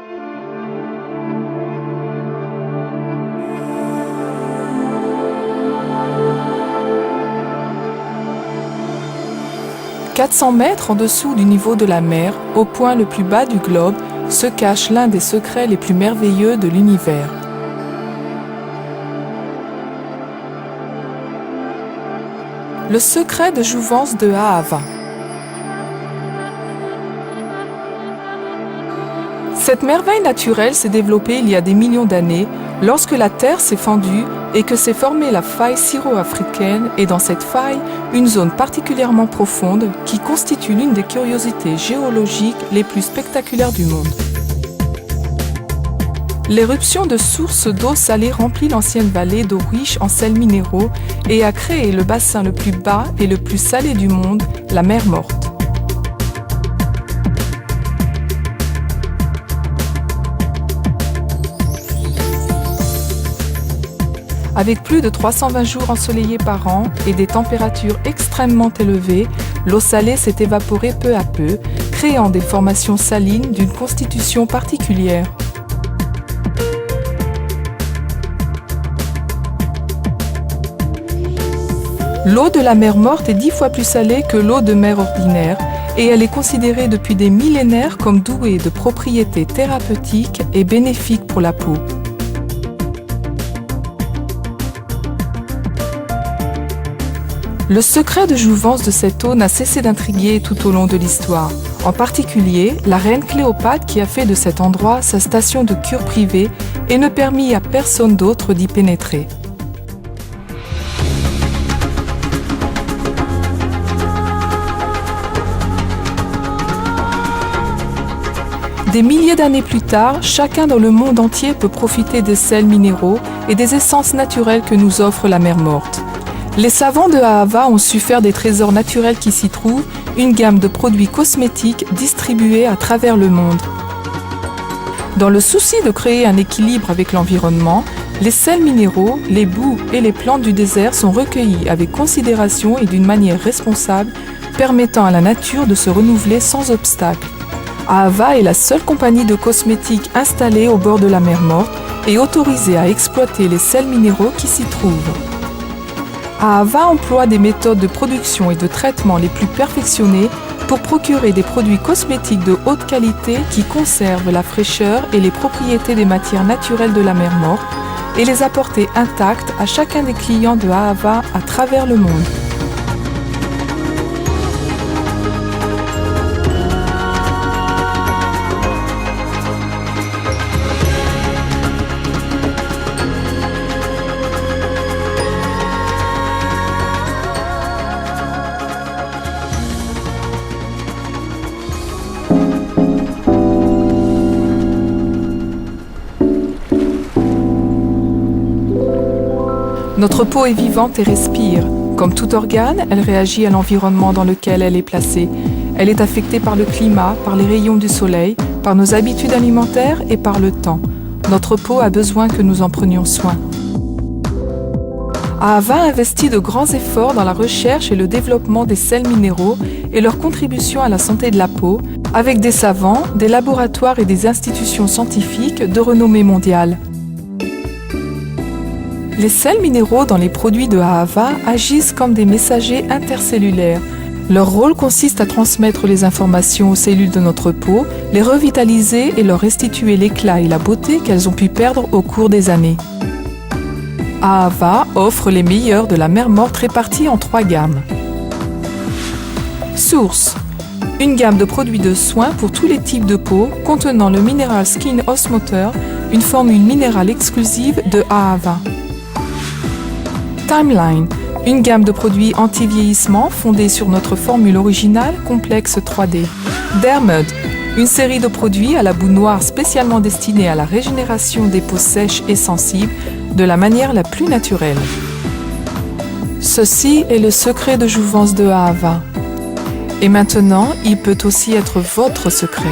« 400 mètres en dessous du niveau de la mer, au point le plus bas du globe, se cache l'un des secrets les plus merveilleux de l'univers. Le secret de jouvence de Ahava. Cette merveille naturelle s'est développée il y a des millions d'années, lorsque la Terre s'est fendue et que s'est formée la faille syro-africaine, et dans cette faille, une zone particulièrement profonde qui constitue l'une des curiosités géologiques les plus spectaculaires du monde. L'éruption de sources d'eau salée remplit l'ancienne vallée d'eau riche en sels minéraux et a créé le bassin le plus bas et le plus salé du monde, la mer Morte. Avec plus de 320 jours ensoleillés par an et des températures extrêmement élevées, l'eau salée s'est évaporée peu à peu, créant des formations salines d'une constitution particulière. L'eau de la mer Morte est 10 fois plus salée que l'eau de mer ordinaire et elle est considérée depuis des millénaires comme douée de propriétés thérapeutiques et bénéfiques pour la peau. Le secret de jouvence de cette eau n'a cessé d'intriguer tout au long de l'histoire. En particulier, la reine Cléopâtre qui a fait de cet endroit sa station de cure privée et ne permit à personne d'autre d'y pénétrer. Des milliers d'années plus tard, chacun dans le monde entier peut profiter des sels minéraux et des essences naturelles que nous offre la mer Morte. Les savants de Ahava ont su faire des trésors naturels qui s'y trouvent, une gamme de produits cosmétiques distribués à travers le monde. Dans le souci de créer un équilibre avec l'environnement, les sels minéraux, les boues et les plantes du désert sont recueillis avec considération et d'une manière responsable, permettant à la nature de se renouveler sans obstacle. Ahava est la seule compagnie de cosmétiques installée au bord de la mer Morte et autorisée à exploiter les sels minéraux qui s'y trouvent. Ahava emploie des méthodes de production et de traitement les plus perfectionnées pour procurer des produits cosmétiques de haute qualité qui conservent la fraîcheur et les propriétés des matières naturelles de la mer Morte et les apporter intactes à chacun des clients de Ahava à travers le monde. Notre peau est vivante et respire. Comme tout organe, elle réagit à l'environnement dans lequel elle est placée. Elle est affectée par le climat, par les rayons du soleil, par nos habitudes alimentaires et par le temps. Notre peau a besoin que nous en prenions soin. Ahava investit de grands efforts dans la recherche et le développement des sels minéraux et leur contribution à la santé de la peau, avec des savants, des laboratoires et des institutions scientifiques de renommée mondiale. Les sels minéraux dans les produits de Ahava agissent comme des messagers intercellulaires. Leur rôle consiste à transmettre les informations aux cellules de notre peau, les revitaliser et leur restituer l'éclat et la beauté qu'elles ont pu perdre au cours des années. Ahava offre les meilleurs de la mer Morte répartis en 3 gammes. Source: une gamme de produits de soins pour tous les types de peau contenant le Mineral Skin Osmoter, une formule minérale exclusive de Ahava. Timeline: une gamme de produits anti-vieillissement fondée sur notre formule originale complexe 3D. Dermud: une série de produits à la boue noire spécialement destinés à la régénération des peaux sèches et sensibles de la manière la plus naturelle. Ceci est le secret de jouvence de Ahava. Et maintenant, il peut aussi être votre secret.